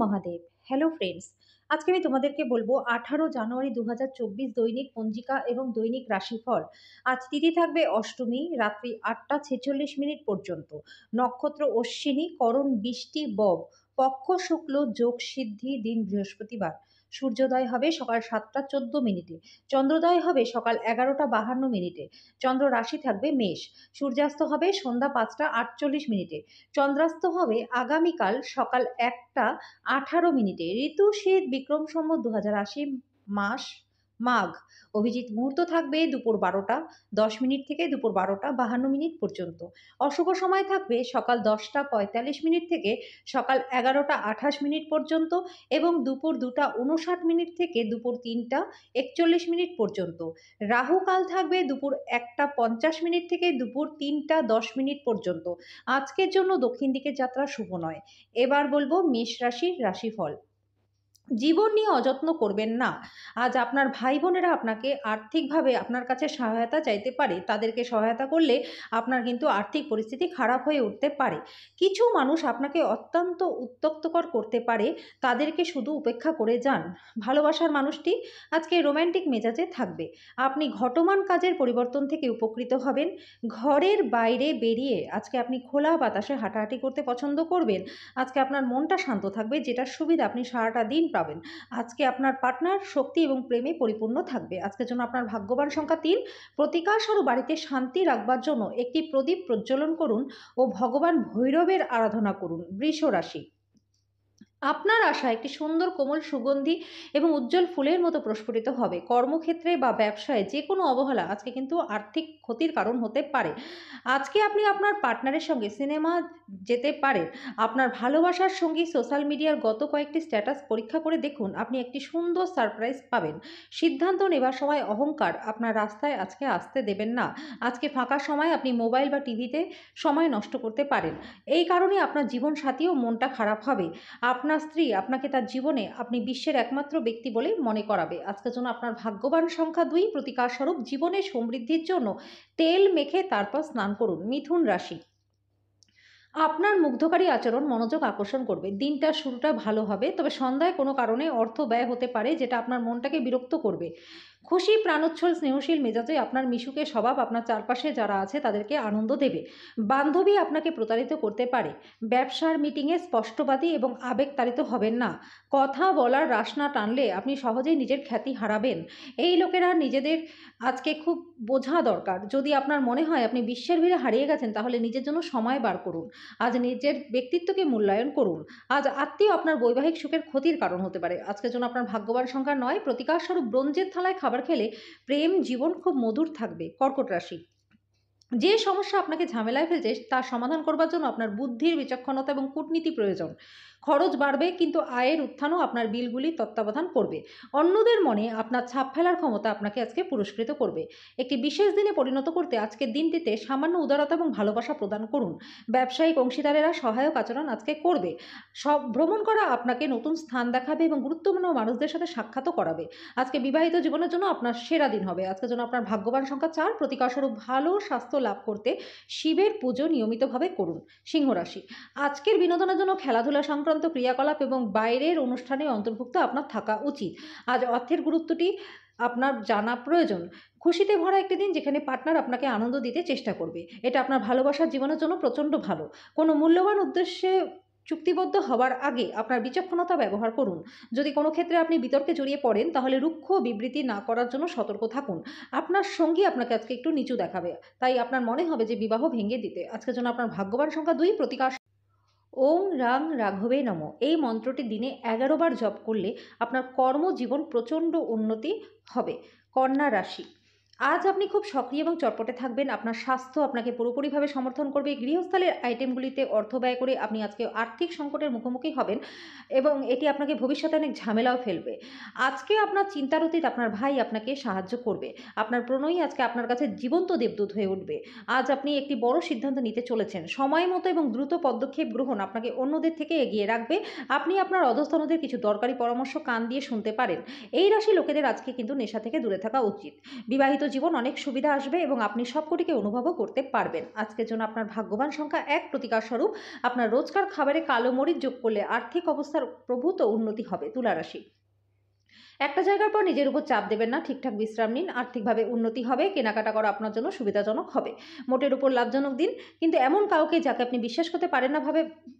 Mahadev. Hello friends, আজকে আমি তোমাদেরকে বলবো 18 জানুয়ারি 2024 দৈনিক পঞ্জিকা এবং দৈনিক রাশিফল। আজ তিথি থাকবে অষ্টমী, রাত্রি 8টা 46 মিনিট পর্যন্ত। নক্ষত্র অশ্বিনী, করণ বৃষ্টি বব, পক্ষ শুক্ল, যোগ সিদ্ধি, দিন বৃহস্পতিবার। সূর্যোদয় হবে সকাল 7টা 14 মিনিটে। চন্দ্রোদয় হবে সকাল 11টা 52 মিনিটে। চন্দ্র রাশি থাকবে মেষ। সূর্যাস্ত হবে সন্ধ্যা 5টা 48 মিনিটে। চন্দ্রাস্ত হবে আগামীকাল সকাল 1টা 18 মিনিটে। ঋতু শীত, বিক্রম সম্বত 2080, মাস মাঘ। অভিজিৎ মুহূর্ত থাকবে দুপুর 12টা 10 মিনিট থেকে দুপুর 12টা 52 মিনিট পর্যন্ত। অশুভ সময় থাকবে সকাল 10টা 45 মিনিট থেকে সকাল 11টা 28 মিনিট পর্যন্ত এবং দুপুর 2টা 59 মিনিট থেকে দুপুর 3টা 41 মিনিট পর্যন্ত। রাহু কাল থাকবে দুপুর 1টা 50 মিনিট থেকে দুপুর 3টা 10 মিনিট পর্যন্ত। আজকের জন্য দক্ষিণ দিকের যাত্রা শুভ নয়। এবার বলবো মেষ রাশির রাশিফল। জীবন নিয়ে অযত্ন করবেন না। আজ আপনার ভাই বোনেরা আপনাকে আর্থিকভাবে আপনার কাছে সহায়তা চাইতে পারে। তাদেরকে সহায়তা করলে আপনার কিন্তু আর্থিক পরিস্থিতি খারাপ হয়ে উঠতে পারে। কিছু মানুষ আপনাকে অত্যন্ত উত্ত্যক্তকর করতে পারে, তাদেরকে শুধু উপেক্ষা করে যান। ভালোবাসার মানুষটি আজকে রোম্যান্টিক মেজাজে থাকবে। আপনি ঘটমান কাজের পরিবর্তন থেকে উপকৃত হবেন। ঘরের বাইরে বেরিয়ে আজকে আপনি খোলা বাতাসে হাঁটাহাঁটি করতে পছন্দ করবেন। আজকে আপনার মনটা শান্ত থাকবে, যেটার সুবিধা আপনি সারাটা দিন পাবেন। আজকে আপনার পার্টনার শক্তি এবং প্রেমে পরিপূর্ণ থাকবে। আজকের জন্য আপনার ভাগ্যবান সংখ্যা 3। প্রতিকার স্বরূপ বাড়িতে শান্তি রাখবার জন্য একটি প্রদীপ প্রজ্বলন করুন ও ভগবান ভৈরবের আরাধনা করুন। বৃষ রাশি, আপনার আশা একটি সুন্দর কোমল সুগন্ধি এবং উজ্জ্বল ফুলের মতো প্রস্ফুটিত হবে। কর্মক্ষেত্রে বা ব্যবসায় যে কোনো অবহেলা আজকে কিন্তু আর্থিক ক্ষতির কারণ হতে পারে। আজকে আপনি আপনার পার্টনারের সঙ্গে সিনেমা যেতে পারেন। আপনার ভালোবাসার সঙ্গী সোশ্যাল মিডিয়ার গত কয়েকটি স্ট্যাটাস পরীক্ষা করে দেখুন, আপনি একটি সুন্দর সারপ্রাইজ পাবেন। সিদ্ধান্ত নেবার সময় অহংকার আপনার রাস্তায় আজকে আসতে দেবেন না। আজকে ফাঁকা সময় আপনি মোবাইল বা টিভিতে সময় নষ্ট করতে পারেন। এই কারণে আপনার জীবনসাথীও মনটা খারাপ হবে। আপনার স্ত্রী আপনাকে তার জীবনে আপনি বিশ্বের একমাত্র ব্যক্তি বলে মনে করাবে। আজকের জন্য আপনার ভাগ্যবান সংখ্যা 2। প্রতিকার স্বরূপ জীবনের সমৃদ্ধির জন্য তেল মেখে তারপর স্নান করুন। মিথুন রাশি, আপনার মুগ্ধকারী আচরণ মনোযোগ আকর্ষণ করবে। দিনটার শুরুটা ভালো হবে, তবে সন্ধ্যায় কোনো কারণে অর্থ ব্যয় হতে পারে, যেটা আপনার মনটাকে বিরক্ত করবে। খুশি, প্রাণোচ্ছল, স্নেহশীল মেজাজে আপনার মিশুকে স্বভাব আপনার চারপাশে যারা আছে তাদেরকে আনন্দ দেবে। বান্ধবী আপনাকে প্রতারিত করতে পারে। ব্যবসার মিটিংয়ে স্পষ্টবাদী এবং আবেগতাড়িত হবেন না। কথা বলার রাশ না টানলে আপনি সহজেই নিজের খ্যাতি হারাবেন। এই লোকেরা নিজেদের আজকে খুব বোঝা দরকার। যদি আপনার মনে হয় আপনি বিশ্বের ভিড়ে হারিয়ে গেছেন, তাহলে নিজের জন্য সময় বার করুন। আজ নিজের ব্যক্তিত্বকে মূল্যায়ন করুন। আজ আত্মীয় আপনার বৈবাহিক সুখের ক্ষতির কারণ হতে পারে। আজকের জন্য আপনার ভাগ্যবান সংখ্যা 9। প্রতিকার স্বরূপ ব্রোঞ্জের থালায় খাবার খেলে প্রেম জীবন খুব মধুর থাকবে। কর্কট রাশি, যে সমস্যা আপনাকে ঝামেলায় ফেলছে তার সমাধান করবার জন্য আপনার বুদ্ধির বিচক্ষণতা এবং কূটনীতি প্রয়োজন। খরচ বাড়বে, কিন্তু আয়ের উত্থানও আপনার বিলগুলি তত্ত্বাবধান করবে। অন্যদের মনে আপনার ছাপ ফেলার ক্ষমতা আপনাকে আজকে পুরস্কৃত করবে। একটি বিশেষ দিনে পরিণত করতে আজকের দিনটিতে সামান্য উদারতা এবং ভালোবাসা প্রদান করুন। ব্যবসায়িক অংশীদারেরা সহায়ক আচরণ আজকে করবে। সব ভ্রমণ করা আপনাকে নতুন স্থান দেখাবে এবং গুরুত্বপূর্ণ মানুষদের সাথে সাক্ষাৎও করাবে। আজকে বিবাহিত জীবনের জন্য আপনার সেরা দিন হবে। আজকের জন্য আপনার ভাগ্যবান সংখ্যা 4। প্রতিকার স্বরূপ ভালো স্বাস্থ্য লাভ করতে শিবের পুজো নিয়মিতভাবে করুন। সিংহ রাশি, আজকের বিনোদনের জন্য খেলাধুলা সংক্রান্ত ক্রিয়াকলাপ এবং বাইরের অনুষ্ঠানে অন্তর্ভুক্ত আপনার থাকা উচিত। আজ অর্থের গুরুত্বটি আপনার জানা প্রয়োজন। খুশিতে ভরা একটি দিন, যেখানে পার্টনার আপনাকে আনন্দ দিতে চেষ্টা করবে। এটা আপনার ভালোবাসার জীবনের জন্য প্রচণ্ড ভালো। কোনো মূল্যবান উদ্দেশ্যে চুক্তিবদ্ধ হওয়ার আগে আপনার বিচক্ষণতা ব্যবহার করুন। যদি কোনো ক্ষেত্রে আপনি বিতর্কে জড়িয়ে পড়েন, তাহলে রুক্ষ বিবৃতি না করার জন্য সতর্ক থাকুন। আপনার সঙ্গী আপনাকে আজকে একটু নিচু দেখাবে, তাই আপনার মনে হবে যে বিবাহ ভেঙে দিতে। আজকের জন্য আপনার ভাগ্যবান সংখ্যা 2। প্রতিকার ওং রাং রাঘবে নম, এই মন্ত্রটি দিনে 11 বার জপ করলে আপনার কর্মজীবন প্রচণ্ড উন্নতি হবে। কন্যা রাশি, আজ আপনি খুব সক্রিয় এবং চটপটে থাকবেন। আপনার স্বাস্থ্য আপনাকে পুরোপুরিভাবে সমর্থন করবে। গৃহস্থালির আইটেমগুলিতে অর্থ ব্যয় করে আপনি আজকে আর্থিক সংকটের মুখোমুখি হবেন এবং এটি আপনাকে ভবিষ্যতে অনেক ঝামেলাও ফেলবে। আজকে আপনার চিন্তার অতীত আপনার ভাই আপনাকে সাহায্য করবে। আপনার প্রণয়ী আজকে আপনার কাছে জীবন্ত দেবদূত হয়ে উঠবে। আজ আপনি একটি বড় সিদ্ধান্ত নিতে চলেছেন। সময় মতো এবং দ্রুত পদক্ষেপ গ্রহণ আপনাকে অন্যদের থেকে এগিয়ে রাখবে। আপনি আপনার অধস্তনদের কিছু দরকারি পরামর্শ কান দিয়ে শুনতে পারেন। এই রাশি লোকেদের আজকে কিন্তু নেশা থেকে দূরে থাকা উচিত। বিবাহিত জীবন অনেক সুবিধা আসবে এবং আপনি সবকটিকে অনুভবও করতে পারবেন। আজকের জন্য আপনার ভাগ্যবান সংখ্যা ১, প্রতিকার স্বরূপ আপনার রোজকার খাবারে কালো মরিচ যোগ করলে আর্থিক অবস্থার প্রভূত উন্নতি হবে। তুলা রাশি, একটা জায়গার পর নিজের উপর চাপ দেবেন না, ঠিকঠাক বিশ্রাম নিন, আর্থিকভাবে উন্নতি হবে, কেনাকাটা করা আপনার জন্য সুবিধাজনক হবে। মোটের উপর লাভজনক দিন, কিন্তু এমন কাউকে যাকে আপনি বিশ্বাস করতে পারেন না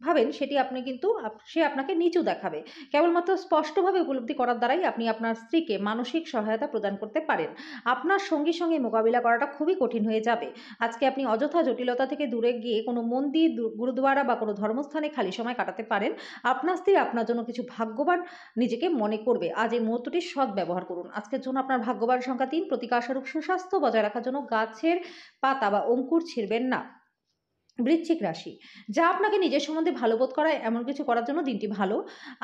ভাবেন সেটি আপনি কিন্তু সে আপনাকে নিচু দেখাবে। কেবলমাত্র স্পষ্টভাবে উপলব্ধি করার দ্বারাই আপনি আপনার স্ত্রীকে মানসিক সহায়তা প্রদান করতে পারেন। আপনার সঙ্গীর সঙ্গে মোকাবিলা করাটা খুবই কঠিন হয়ে যাবে। আজকে আপনি অযথা জটিলতা থেকে দূরে গিয়ে কোনো মন্দির, গুরুদুয়ারা বা কোনো ধর্মস্থানে খালি সময় কাটাতে পারেন। আপনার স্ত্রী আপনার জন্য কিছু ভাগ্যবান নিজেকে মনে করবে। আজ এই মুহূর্তটির সদ্ব্যবহার করুন। আজকের জন্য আপনার ভাগ্যবান সংখ্যা ৩, প্রতিকারস্বরূপ সুস্বাস্থ্য বজায় রাখার জন্য গাছের পাতা বা অঙ্কুর ছিঁড়বেন না। বৃশ্চিক রাশি, যা আপনাকে নিজের সম্বন্ধে ভালো বোধ করায় এমন কিছু করার জন্য দিনটি ভালো।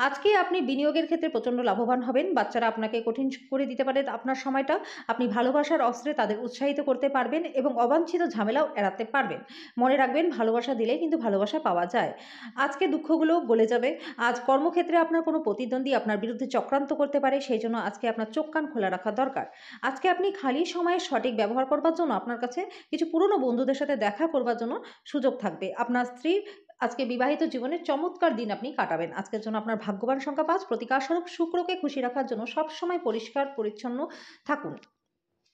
আজকে আপনি বিনিয়োগের ক্ষেত্রে প্রচণ্ড লাভবান হবেন। বাচ্চারা আপনাকে কঠিন করে দিতে পারে আপনার সময়টা। আপনি ভালোবাসার অস্ত্রে তাদের উৎসাহিত করতে পারবেন এবং অবাঞ্ছিত ঝামেলাও এড়াতে পারবেন। মনে রাখবেন, ভালোবাসা দিলেই কিন্তু ভালোবাসা পাওয়া যায়। আজকে দুঃখগুলো গলে যাবে। আজ কর্মক্ষেত্রে আপনার কোনো প্রতিদ্বন্দ্বী আপনার বিরুদ্ধে চক্রান্ত করতে পারে, সেই জন্য আজকে আপনার চোখ কান খোলা রাখা দরকার। আজকে আপনি খালি সময়ে সঠিক ব্যবহার করবার জন্য আপনার কাছে কিছু পুরনো বন্ধুদের সাথে দেখা করবার জন্য সুযোগ থাকবে। আপনার স্ত্রীর আজকে বিবাহিত জীবনে চমৎকার দিন আপনি কাটাবেন। আজকের জন্য আপনার ভাগ্যবান সংখ্যা ৫, প্রতিকার স্বরূপ শুক্রকে খুশি রাখার জন্য সবসময় পরিষ্কার পরিচ্ছন্ন থাকুন।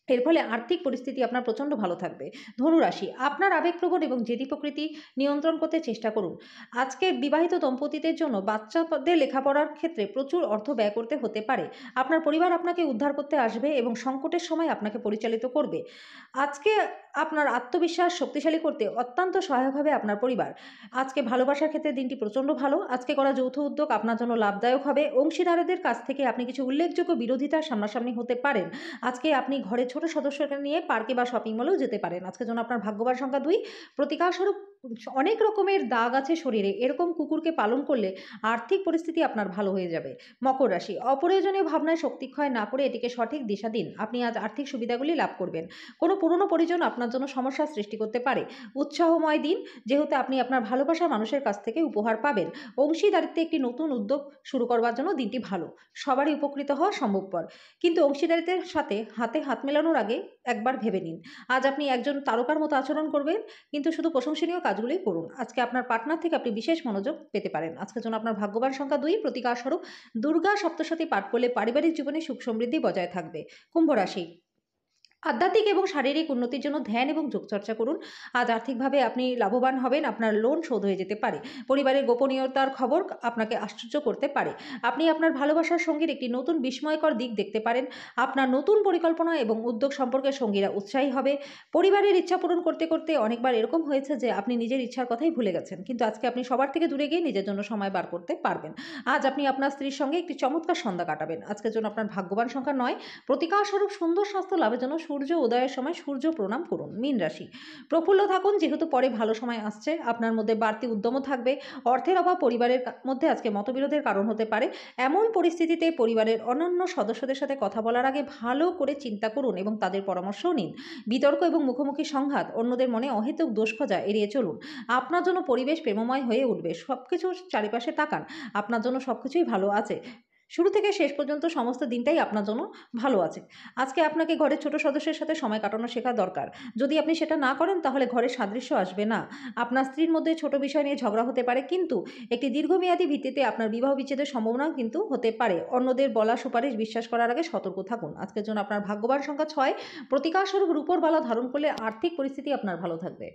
এর ফলে আর্থিক পরিস্থিতি আপনার প্রচণ্ড ভালো থাকবে। ধনুরাশি, আপনার আবেগপ্রবণ এবং জেদি প্রকৃতি নিয়ন্ত্রণ করতে চেষ্টা করুন। আজকে বিবাহিত দম্পতিদের জন্য বাচ্চাদের লেখাপড়ার ক্ষেত্রে প্রচুর অর্থ ব্যয় করতে হতে পারে। আপনার পরিবার আপনাকে উদ্ধার করতে আসবে এবং সংকটের সময় আপনাকে পরিচালিত করবে। আজকে আপনার আত্মবিশ্বাস শক্তিশালী করতে অত্যন্ত সহায়ক হবে আপনার পরিবার। আজকে ভালোবাসার ক্ষেত্রে দিনটি প্রচণ্ড ভালো। আজকে করা যৌথ উদ্যোগ আপনার জন্য লাভদায়ক হবে। অংশীদারদের কাছ থেকে আপনি কিছু উল্লেখযোগ্য বিরোধিতার সামনাসামনি হতে পারেন। আজকে আপনি ঘরে ছোট সদস্যকে নিয়ে পার্কে বা শপিং মলেও যেতে পারেন। আজকের জন্য আপনার ভাগ্যবান সংখ্যা ২, প্রতিকারস্বরূপ অনেক রকমের দাগ আছে শরীরে, এরকম কুকুরকে পালন করলে আর্থিক পরিস্থিতি আপনার ভালো হয়ে যাবে। মকর রাশি, অপ্রয়োজনীয় ভাবনায় শক্তিক্ষয় না করে এটিকে সঠিক দিশা দিন। আপনি আজ আর্থিক সুবিধাগুলি লাভ করবেন। কোনো পুরনো পরিজন আপনার জন্য সমস্যার সৃষ্টি করতে পারে। উৎসাহময় দিন, যেহেতু আপনি আপনার ভালোবাসার মানুষের কাছ থেকে উপহার পাবেন। অংশীদারিত্বে একটি নতুন উদ্যোগ শুরু করবার জন্য দিনটি ভালো। সবারই উপকৃত হওয়া সম্ভবপর, কিন্তু অংশীদারিত্বের সাথে হাতে হাত মেলানোর আগে একবার ভেবে নিন। আজ আপনি একজন তারকার মতো আচরণ করবেন, কিন্তু শুধু প্রশংসনীয় কাজগুলোই করুন। আজকে আপনার পার্টনার থেকে আপনি বিশেষ মনোযোগ পেতে পারেন। আজকের জন্য আপনার ভাগ্যবান সংখ্যা ২, প্রতিকার স্বরূপ দুর্গা সপ্তশতী পাঠ করলে পারিবারিক জীবনে সুখ সমৃদ্ধি বজায় থাকবে। কুম্ভ রাশি, আধ্যাত্মিক এবং শারীরিক উন্নতির জন্য ধ্যান এবং যোগচর্চা করুন। আজ আর্থিকভাবে আপনি লাভবান হবেন। আপনার লোন শোধ হয়ে যেতে পারে। পরিবারের গোপনীয়তার খবর আপনাকে আশ্চর্য করতে পারে। আপনি আপনার ভালোবাসার সঙ্গীর একটি নতুন বিস্ময়কর দিক দেখতে পারেন। আপনার নতুন পরিকল্পনা এবং উদ্যোগ সম্পর্কে সঙ্গীরা উৎসাহী হবে। পরিবারের ইচ্ছা পূরণ করতে করতে অনেকবার এরকম হয়েছে যে আপনি নিজের ইচ্ছার কথাই ভুলে গেছেন, কিন্তু আজকে আপনি সবার থেকে দূরে গিয়ে নিজের জন্য সময় বার করতে পারবেন। আজ আপনি আপনার স্ত্রীর সঙ্গে একটি চমৎকার সন্ধ্যা কাটাবেন। আজকের জন্য আপনার ভাগ্যবান সংখ্যা ৯, প্রতিকার স্বরূপ সুন্দর স্বাস্থ্য লাভের জন্য সূর্য উদয়ের সময় সূর্য প্রণাম করুন। মীন রাশি, প্রফুল্ল থাকুন, যেহেতু পরে ভালো সময় আসছে। আপনার মধ্যে বাড়তি উদ্যমও থাকবে। অর্থের অভাব পরিবারের মধ্যে আজকে মতবিরোধের কারণ হতে পারে। এমন পরিস্থিতিতে পরিবারের অন্যান্য সদস্যদের সাথে কথা বলার আগে ভালো করে চিন্তা করুন এবং তাদের পরামর্শও নিন। বিতর্ক এবং মুখোমুখি সংঘাত, অন্যদের মনে অহেতুক দোষ খোঁজা এড়িয়ে চলুন। আপনার জন্য পরিবেশ প্রেমময় হয়ে উঠবে। সবকিছু চারিপাশে তাকান, আপনার জন্য সবকিছুই ভালো আছে। শুরু থেকে শেষ পর্যন্ত সমস্ত দিনটাই আপনার জন্য ভালো আছে। আজকে আপনাকে ঘরের ছোট সদস্যের সাথে সময় কাটানো শেখা দরকার। যদি আপনি সেটা না করেন তাহলে ঘরের সাদৃশ্য আসবে না। আপনার স্ত্রীর মধ্যে ছোট বিষয় নিয়ে ঝগড়া হতে পারে, কিন্তু একটি দীর্ঘমেয়াদী ভিত্তিতে আপনার বিবাহ বিচ্ছেদের সম্ভাবনাও কিন্তু হতে পারে। অন্যদের বলা সুপারিশ বিশ্বাস করার আগে সতর্ক থাকুন। আজকের জন্য আপনার ভাগ্যবান সংখ্যা ৬, প্রতিকার স্বরূপ রূপোর বালা ধারণ করলে আর্থিক পরিস্থিতি আপনার ভালো থাকবে।